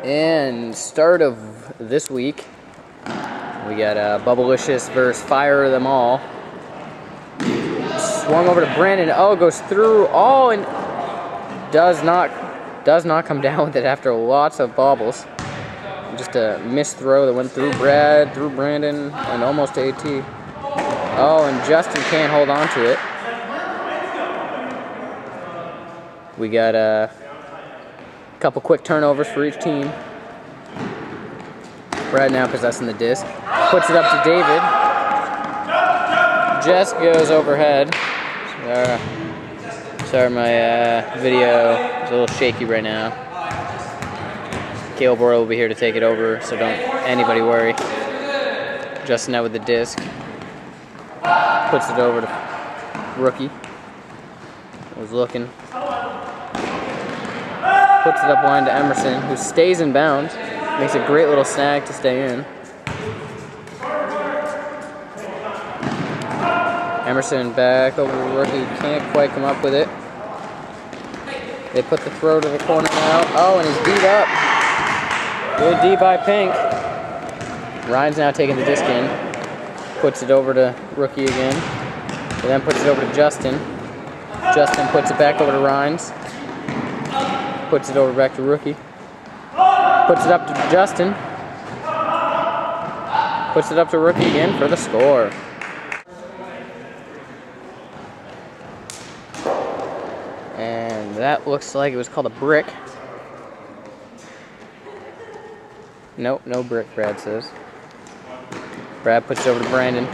And start of this week, we got Bubbalicious versus Fire Them All. Swung over to Brandon. Oh, goes through. Oh, and does not come down with it after lots of bobbles. Just a missed throw that went through Brad, through Brandon, and almost to AT. Oh, and Justin can't hold on to it. We got a couple quick turnovers for each team. Brad now possessing the disc. Puts it up to David. Jess goes overhead. Sorry, my video is a little shaky right now. Caleb will be here to take it over, so don't anybody worry. Justin now with the disc. Puts it over to Rookie. Was looking. Puts it up line to Emerson, who stays in bounds. Makes a great little snag to stay in. Emerson back over to Rookie. Can't quite come up with it. They put the throw to the corner now. Oh, and he's beat up. Good D by Pink. Ryan's now taking the disc in. Puts it over to Rookie again. And then puts it over to Justin. Justin puts it back over to Rhines. Puts it over back to Rookie. Puts it up to Justin. Puts it up to Rookie again for the score. And that looks like it was called a brick. Nope, no brick, Brad says. Brad puts it over to Brandon.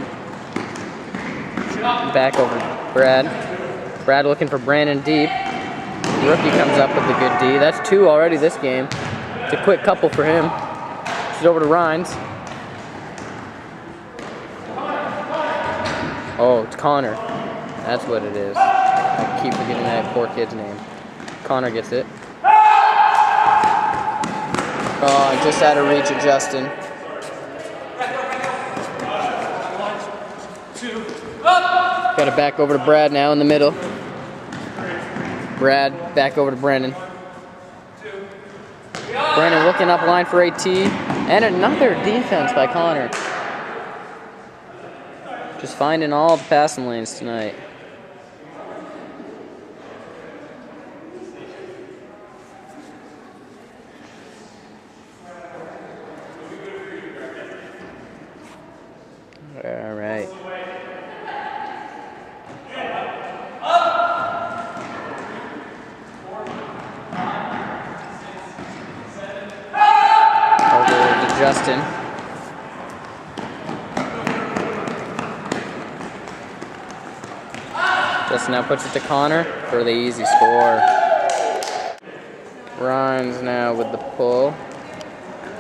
Back over to Brad. Brad looking for Brandon deep. Rookie comes up with a good D. That's 2 already this game. It's a quick couple for him. Puts it over to Rhines. Oh, it's Connor. That's what it is. I keep forgetting that poor kid's name. Connor gets it. Oh, just out of reach of Justin. Got it back over to Brad now in the middle. Brad back over to Brandon. Brandon looking up line for AT. And another defense by Connor. Just finding all the passing lanes tonight. All right. Justin. Justin now puts it to Connor for the easy score. Ryan's now with the pull.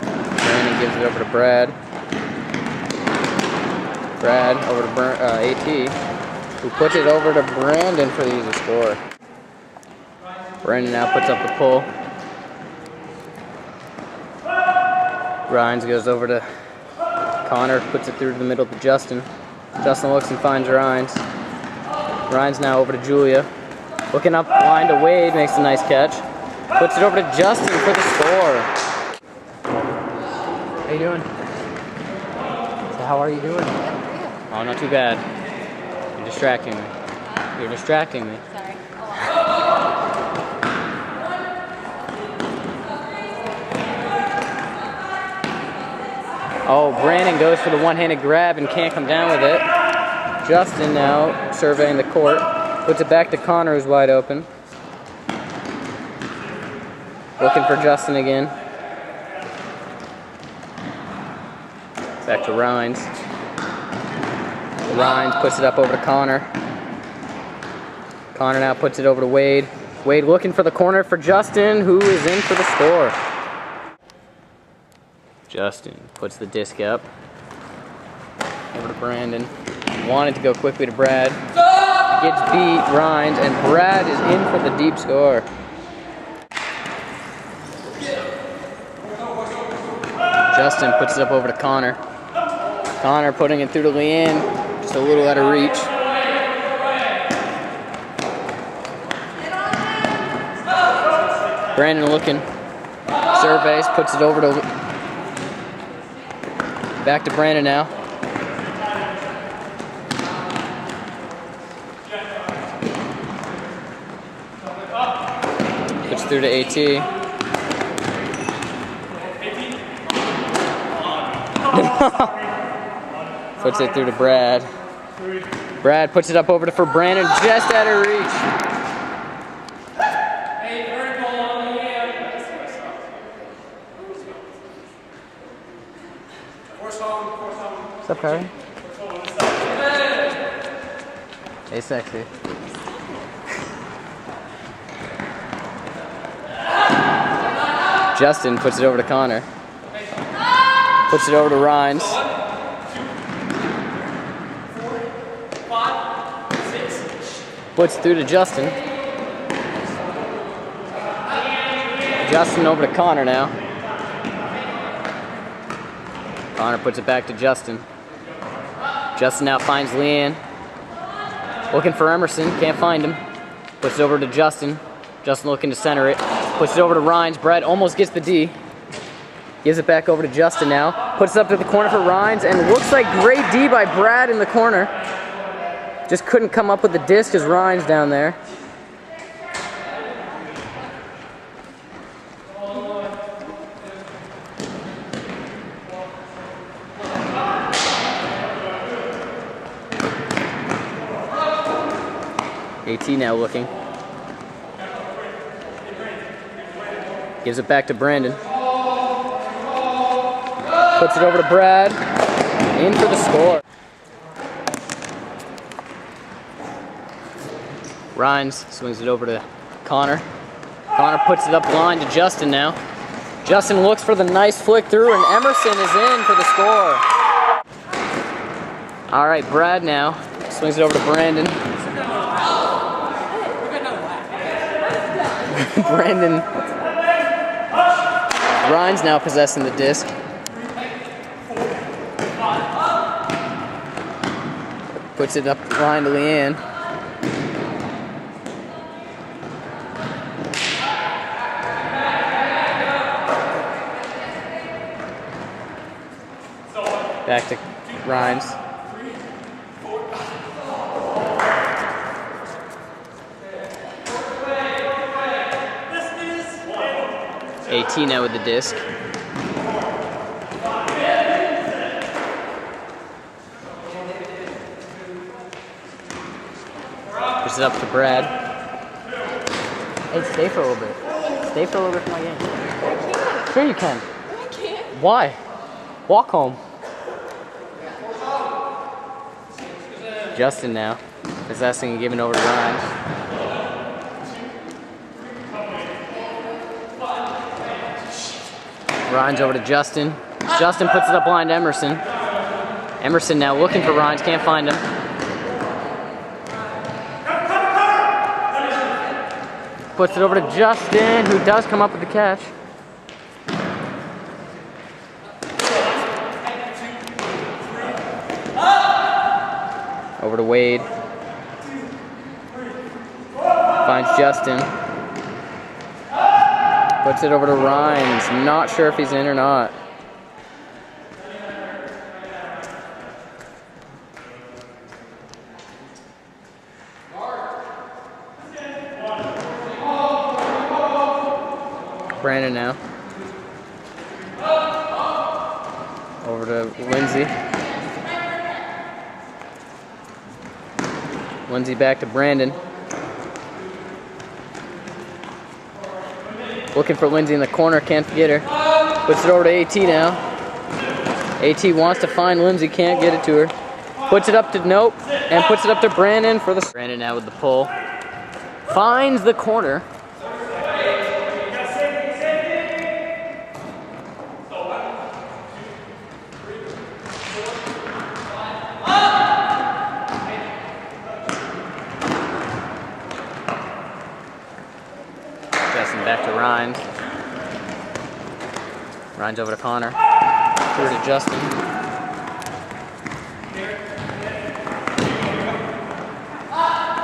Brandon gives it over to Brad. Brad over to AT, who puts it over to Brandon for the easy score. Brandon now puts up the pull. Rhines goes over to Connor, puts it through to the middle to Justin. Justin looks and finds Rhines. Rhines now over to Julia. Looking up line to Wade, makes a nice catch. Puts it over to Justin for the score. How you doing? So how are you doing? Oh, not too bad. You're distracting me. You're distracting me. Sorry. Oh, Brandon goes for the one-handed grab and can't come down with it. Justin now surveying the court. Puts it back to Connor, who's wide open. Looking for Justin again. Back to Rhines. Rhines puts it up over to Connor. Connor now puts it over to Wade. Wade looking for the corner for Justin, who is in for the score. Justin puts the disc up. Over to Brandon. Wanted to go quickly to Brad. Gets beat, Rhines, and Brad is in for the deep score. Justin puts it up over to Connor. Connor putting it through to Leanne. Just a little out of reach. Brandon looking. Surveys, puts it over to... Back to Brandon now. Puts it through to AT. Puts it through to Brad. Brad puts it up over to for Brandon, just out of reach. What's up, Kyrie? Hey, sexy. Justin puts it over to Connor. Puts it over to Rhines. Puts it through to Justin. Justin over to Connor now. Connor puts it back to Justin. Justin now finds Leanne. Looking for Emerson, can't find him. Puts it over to Justin. Justin looking to center it. Puts it over to Rhines. Brad almost gets the D. Gives it back over to Justin now. Puts it up to the corner for Rhines, and looks like great D by Brad in the corner. Just couldn't come up with the disc as Rhines down there. AT now looking. Gives it back to Brandon. Puts it over to Brad. In for the score. Rhines swings it over to Connor. Connor puts it up the line to Justin now. Justin looks for the nice flick through, and Emerson is in for the score. All right, Brad now swings it over to Brandon. Brandon. Rhines now possessing the disc. Puts it up the line to Leanne. Back to Rhines. AT now with the disc. Puts it up to Brad. Hey, stay for a little bit. Stay for a little bit for my game. Sure you can. No, I can't. Why? Walk home. Justin now, possessing and giving over to Rhines. Rhines over to Justin. Justin puts it up line to Emerson. Emerson now looking for Rhines, can't find him. Puts it over to Justin, who does come up with the catch. Over to Wade. Finds Justin. Puts it over to Rhines. Not sure if he's in or not. Brandon now. Over to Lindsay. Lindsay back to Brandon. Looking for Lindsay in the corner, can't get her. Puts it over to AT now. AT wants to find Lindsay, can't get it to her. Puts it up to nope, and puts it up to Brandon for the... Brandon now with the pull. Finds the corner. Back to Rhines. Rhines over to Connor. Through to Justin.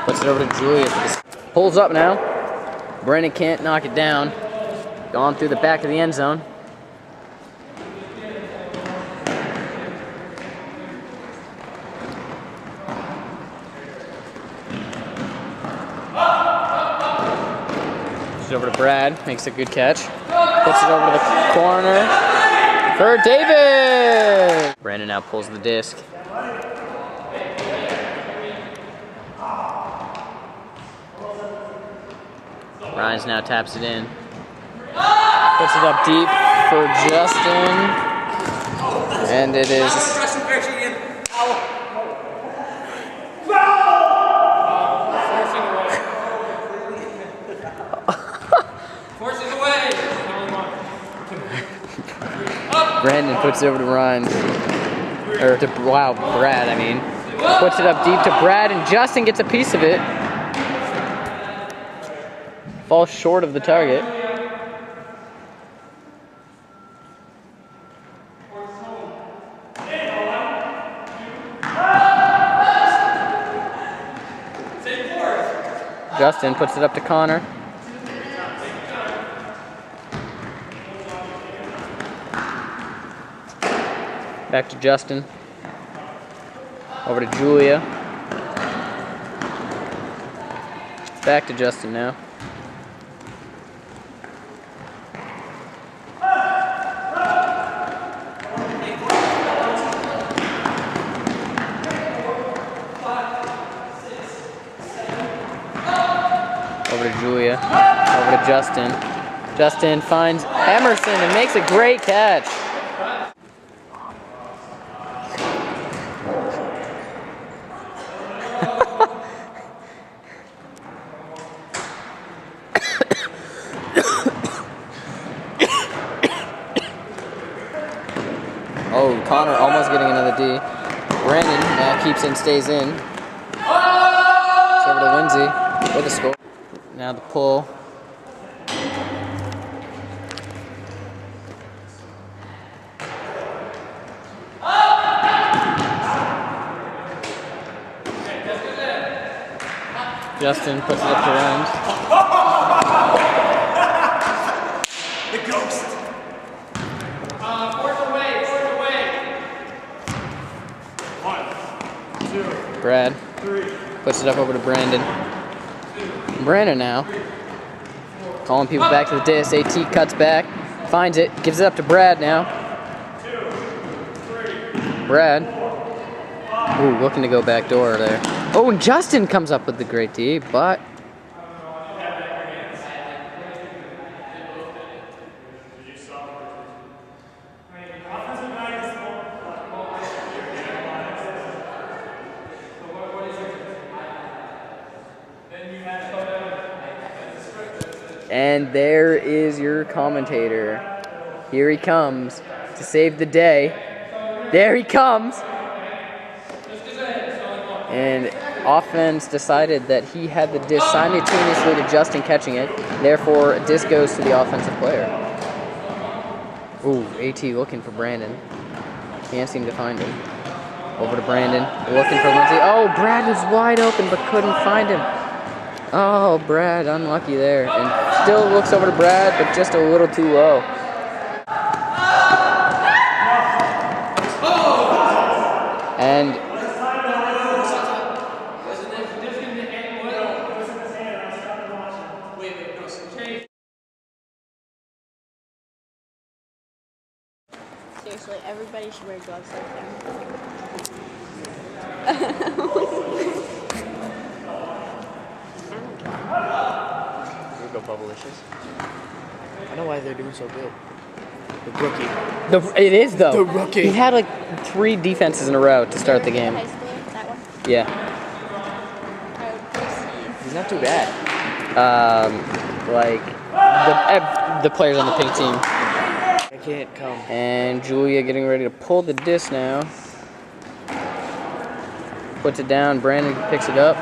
Puts it over to Julia. Pulls up now. Brandon can't knock it down. Going through the back of the end zone. Over to Brad, makes a good catch. Puts it over to the corner for David. Brandon now pulls the disc. Ryan's now taps it in. Puts it up deep for Justin. And it is... Brandon puts it over to Ryan. Or to, wow, Brad, I mean. Puts it up deep to Brad, and Justin gets a piece of it. Falls short of the target. Justin puts it up to Connor. Back to Justin. Over to Julia. Back to Justin now. Over to Julia. Over to Justin. Justin finds Emerson and makes a great catch. Oh, Connor almost getting another D. Brandon now keeps and stays in. It's over to Lindsay with the score. Now the pull. Justin puts it up to Rhymes. The ghost. Fourth away. 1, 2. Brad 3. puts it up over to Brandon. Brandon now calling people back to the disc. AT cuts back, finds it, gives it up to Brad now. 2, 3. Brad. Ooh, looking to go back door there. Oh, and Justin comes up with the great D, but and there is your commentator. Here he comes to save the day. There he comes. And offense decided that he had the disc simultaneously to Justin catching it. Therefore, a disc goes to the offensive player. Ooh, AT looking for Brandon. Can't seem to find him. Over to Brandon, looking for Lindsay. Oh, Brad was wide open but couldn't find him. Oh, Brad, unlucky there. And still looks over to Brad, but just a little too low. And seriously, everybody should wear gloves like them. Here we go, Bubbalicious. I know why they're doing so good. The rookie. it is, though. The rookie. He had like 3 defenses in a row to start the game. High school, that one. Yeah. I would proceed. He's not too bad. Like the players on the pink team. I can't come. And Julia getting ready to pull the disc now. Puts it down. Brandon picks it up.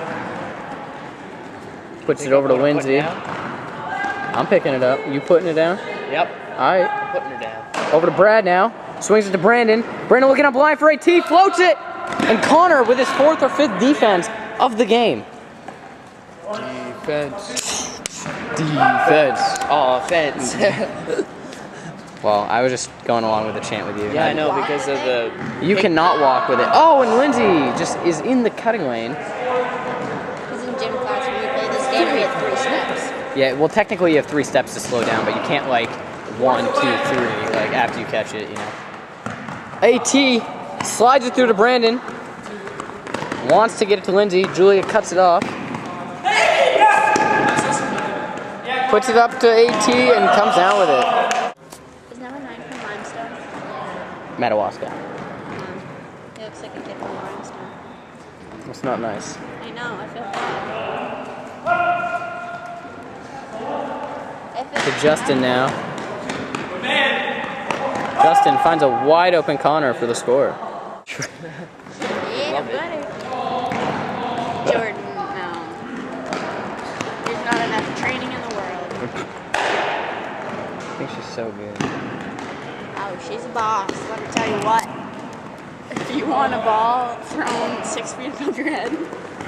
Puts it over to Lindsay. I'm picking it up. You putting it down? Yep. All right. I'm putting her down. Over to Brad now. Swings it to Brandon. Brandon looking up line for AT. Floats it. And Connor with his 4th or 5th defense of the game. Defense. Defense. Offense. Well, I was just going along with the chant with you. Yeah, I know, because of the... You cannot walk with it. Oh, and Lindsay just is in the cutting lane. Because in gym class when we play this game, we have 3 steps. Yeah, well, technically you have 3 steps to slow down, but you can't like 1, 2, 3, like after you catch it, you know. AT slides it through to Brandon. Wants to get it to Lindsay. Julia cuts it off. Puts it up to AT and comes down with it. Is number 9 from Limestone? Madawaska. It looks like a kid from Limestone. It's not nice. I know, I feel bad. To Justin now. Justin finds a wide open Connor for the score. Yeah, buddy. Jordan, no. There's not enough training in the world. I think she's so good. Oh, she's a boss. Let me tell you what. If you want a ball thrown 6 feet above your head,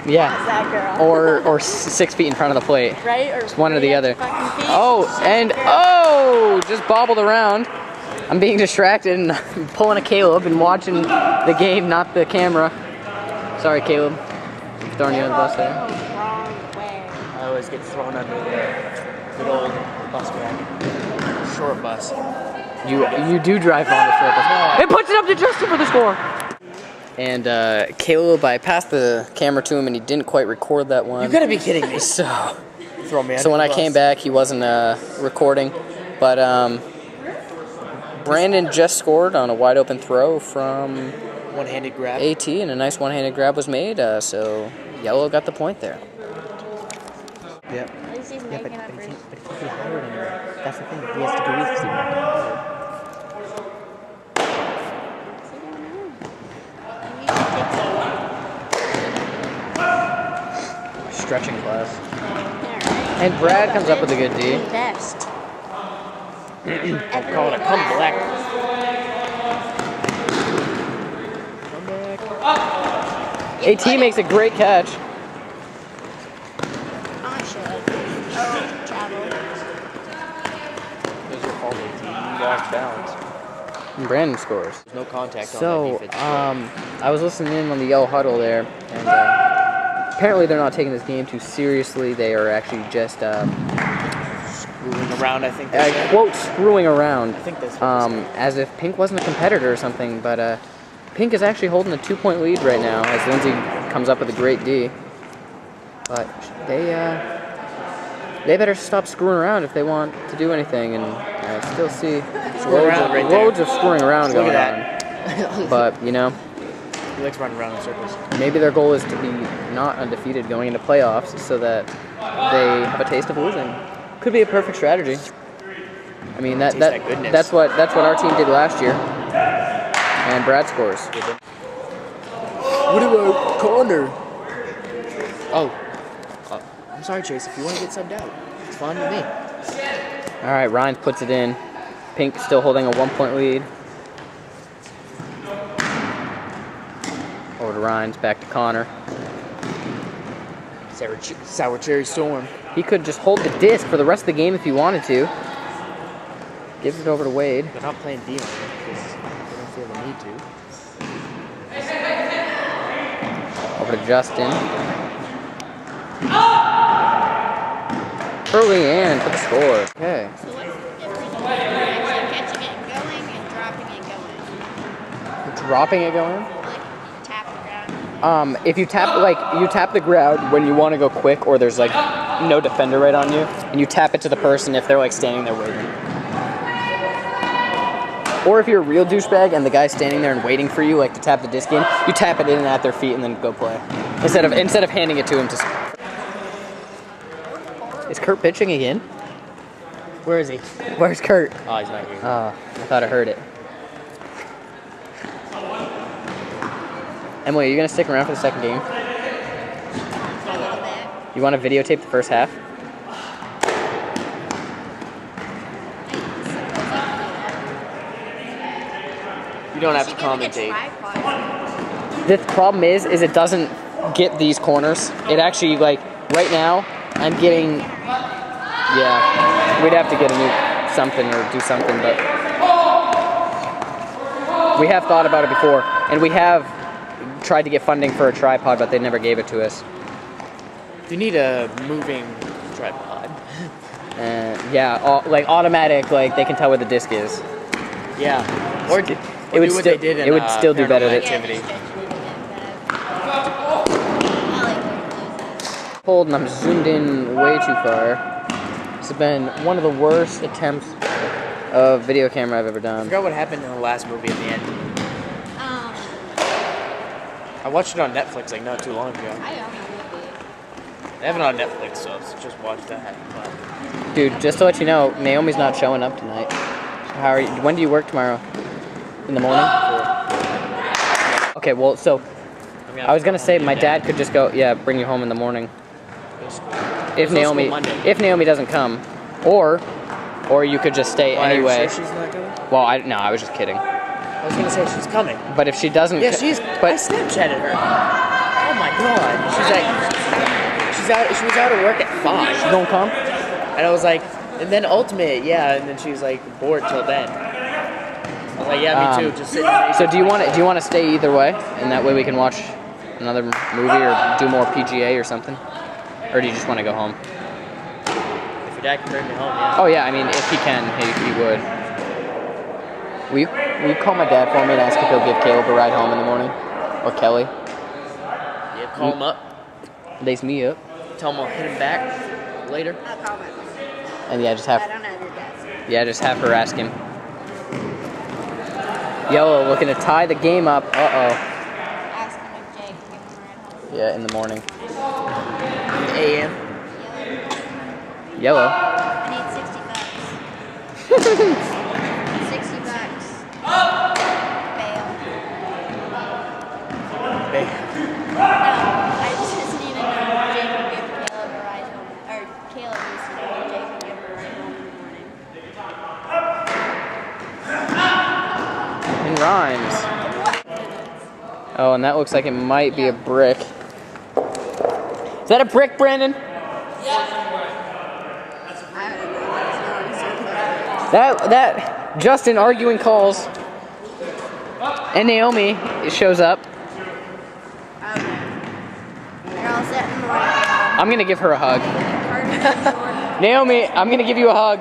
Yeah. that's that girl. Or 6 feet in front of the plate. Right? Or It's one or the 3 other. fucking feet. Oh, She's and the girl. oh, just bobbled around. I'm being distracted and I'm pulling a Caleb and watching the game, not the camera. Sorry, Caleb. I'm throwing you on the bus there. Wrong way. I always get thrown under the good old bus bracket. Short bus. You do drive on the short bus. It puts it up to Justin for the score. And Caleb, I passed the camera to him and he didn't quite record that one. You gotta be kidding me. So Throw me under when the I bus. came back, he wasn't recording. But Brandon just scored on a wide open throw from One-handed grab. AT, and a nice one-handed grab was made. So Yellow got the point there. Yep. At least he's making up for his... But he can't be higher anymore. That's the thing. He has to breathe because he won't be stretching class. And Brad comes up with a good D. Best. Call it a comeback. AT makes a great catch. I should. Oh, travel. Those are called AT. You lost balance. And Brandon scores. There's no contact So, on that defense. I was listening in on the Yellow Huddle there, and apparently they're not taking this game too seriously. They are actually just, Moving around, I think. they said. quote, screwing around. I think that's what they said. As if Pink wasn't a competitor or something, but Pink is actually holding a 2-point lead right now as Lindsay comes up with a great D. But they better stop screwing around if they want to do anything, and I still see around right there. loads of screwing around Look going at on. But, you know, He likes running around in circles. maybe their goal is to be not undefeated going into playoffs so that they have a taste of losing. Could be a perfect strategy. I mean, Taste that goodness. that's what our team did last year. And Brad scores. What about Connor? Oh. I'm sorry, Chase. If you want to get subbed out, it's fine with me. All right, Ryan puts it in. Pink still holding a 1-point lead. Over to Ryan's, back to Connor. Sour cherry storm. He could just hold the disc for the rest of the game if he wanted to. Gives it over to Wade. They're not playing D on it because they don't feel the need to. Over to Justin. Early and for the score. Okay. So what's the difference between actually catching it and going and dropping it and going? Dropping it going? Like, tap the ground. If you tap the ground when you want to go quick or there's like no defender right on you, and you tap it to the person if they're like standing there waiting. Or if you're a real douchebag and the guy's standing there and waiting for you, like to tap the disc in, you tap it in and at their feet and then go play. Instead of handing it to him to. Is Kurt pitching again? Where is he? Where's Kurt? Oh, he's not here. I thought I heard it. Emily, are you gonna stick around for the second game? A little bit. You want to videotape the first half? You don't have to She didn't get commentate. tripod. The problem is it doesn't get these corners. It actually, like, right now, I'm getting Yeah, we'd have to get a new something or do something, but we have thought about it before, and we have tried to get funding for a tripod, but they never gave it to us. You need a moving tripod. Yeah, like automatic, like they can tell where the disc is. Yeah. Or It do would what still they did in, it would still do better. Paranormal To, Activity. Hold, and I'm zoomed in way too far. This has been one of the worst attempts of video camera I've ever I done. forgot what happened in the last movie at the end. I watched it on Netflix like not too long ago. They have it on Netflix, so let's just watch that. But Dude, just to let you know, Naomi's not showing up tonight. How are you? When do you work tomorrow? In the morning? Okay, well, so I was gonna say my dad could just go, yeah, bring you home in the morning. If Naomi doesn't come, or you could just stay anyway. Are you sure she's not coming? Well, I was just kidding. I was gonna say she's coming. But if she doesn't, Yeah, she's. I But Snapchatted her. Oh my god. She's like, she was out of work at 5. she don't come. And I was like, and then Ultimate, yeah, and then she was like bored till then. I was like, yeah, me too. Just sit. So do you want to stay either way, and that way we can watch another movie or do more PGA or something, or do you just want to go home? If your dad can bring me home, yeah. Oh yeah, I mean if he can, he would. Will you call my dad for me and ask if he'll give Caleb a ride home in the morning, or Kelly? Yeah, call him up. Lace me up. Tell him I'll hit him back later. I'll call my mom. And yeah, just I have don't have your dad's. just have her ask him. Yellow looking to tie the game up. Ask him if Jake can give him a ride home. Yeah, in the morning. In the AM. Yellow. I need $60. $60. Bail. No, I just need to know if Jake can give Caleb a ride home. Or Caleb needs to know if Jake can give her a ride home in the morning. In rhymes. Oh, and that looks like it might be a brick. Is that a brick, Brandon? I don't know. That Justin arguing calls. And Naomi shows up. Okay. They're all set in the morning. I'm gonna give her a hug. Naomi, I'm gonna give you a hug.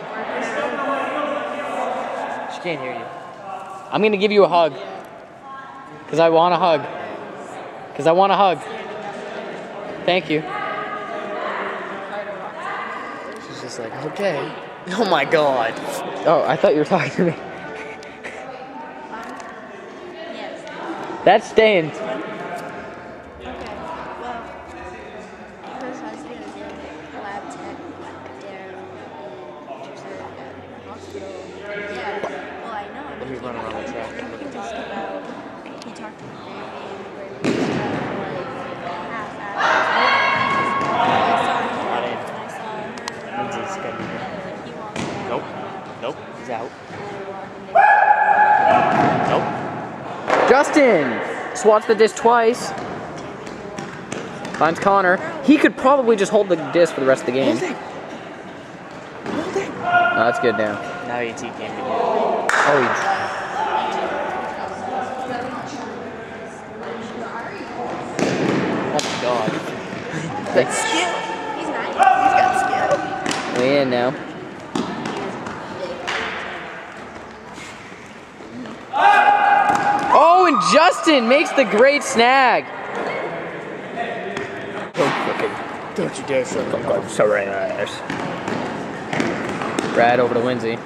She can't hear you. I'm gonna give you a hug. Cause I want a hug. Cause I want a hug. Thank you. She's just like, okay. Oh my god. Oh, I thought you were talking to me. Yes. That's staying. Okay. Well, first I was going to do a lab tech down in hospital. Yeah. Well, I know. Well, he's running around the track. He talked to the baby and the baby was like half hour. Not in. And I saw her. Lindsay's gonna be here. He walked out. Nope. Nope. He's out. And I walked Nope. Justin! Swats the disc twice. Finds Connor. He could probably just hold the disc for the rest of the game. Hold it. Hold it. Oh, that's good now. Now AT came to get Oh, Oh my god. that's skill. He's nice. He's got skill. way in now. Oh, and Justin makes the great snag. Don't you dare show me. Sorry. Brad over to Lindsay.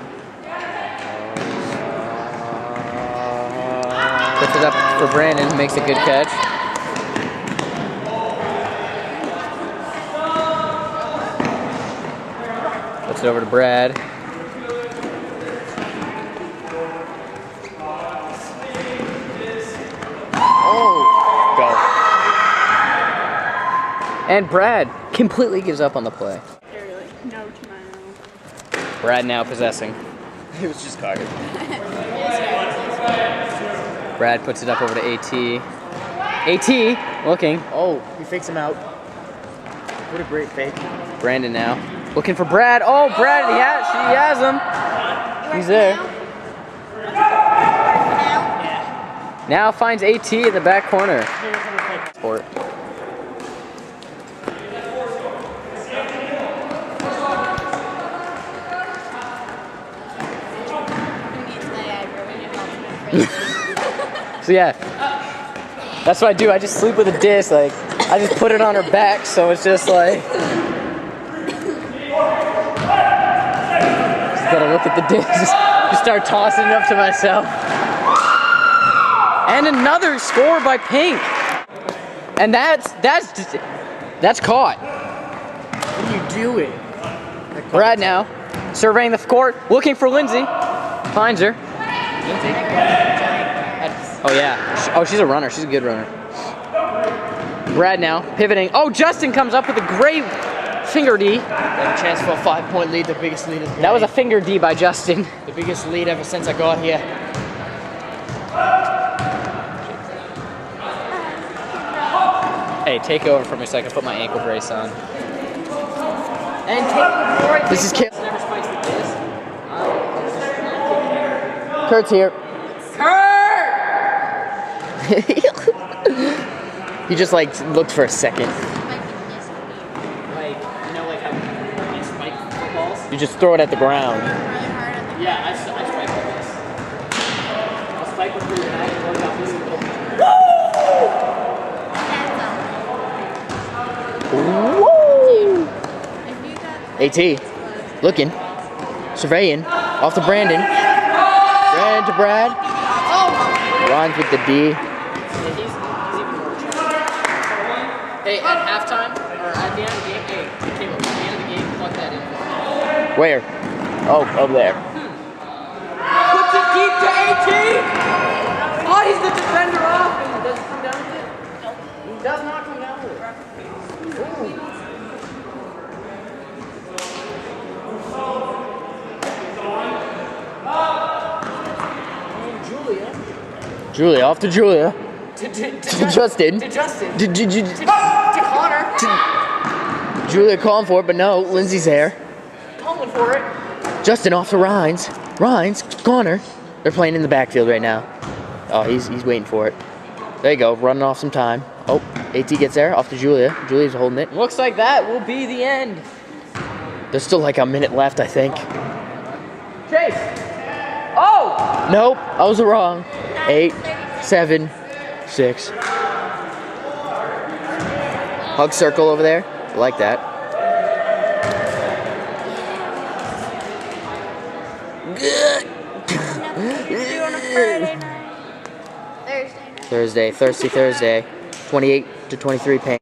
Puts it up for Brandon, makes a good catch. Puts it over to Brad. Oh. Go. And Brad completely gives up on the play. Really? No tomorrow. Brad now possessing. It was just Carter. Brad puts it up over to AT. AT looking. Oh, he fakes him out. What a great fake. Brandon now. Looking for Brad. Oh, Brad, he has him. He's there. Now finds AT in the back corner. Sport. So yeah, that's what I do. I just sleep with a disc. Like, I just put it on her back, so it's just like. Just gotta look at the disc. Just start tossing it up to myself. And another score by Pink. And that's caught. What are you doing? Brad now surveying the court, looking for Lindsay. Finds her. Oh yeah. Oh, she's a runner. She's a good runner. Brad now pivoting. Oh, Justin comes up with a great finger D. They have a chance for a 5-point lead, the biggest lead of the day. That was a finger D by Justin. The biggest lead ever since I got here. Hey, take over for me so I can put my ankle brace on. And take the board. This is Kurt. Kurt's here. Kurt! He just like looked for a second. Like, you know, like how you spike footballs? You just throw it at the ground. Yeah, I spike with this. I'll spike with your bag and work out this little. AT, looking, surveying, off to Brandon. Brandon to Brad. Rhymes with the D. Yeah, he's even more attractive. Hey, at halftime, or at the end of the game, hey, at the end of the game, plug that in. Where? Oh, over there. Puts it deep to 18! Oh, he's the defender off, and he doesn't come down with it. He does not come down with it. Julia, off to Julia. To Justin. To Justin. To Connor. Julia calling for it, but no, Lindsay's there. Calling for it. Justin off to Rhines. Rhines, Connor. They're playing in the backfield right now. Oh, he's waiting for it. There you go, running off some time. Oh, AT gets there, off to Julia. Julia's holding it. Looks like that will be the end. There's still like a minute left, I think. Chase. Oh! Nope, I was wrong. 8, 7, 6. Hug circle over there. I like that. Thursday. Thursday, Thirsty Thursday. 28 to 23 pain.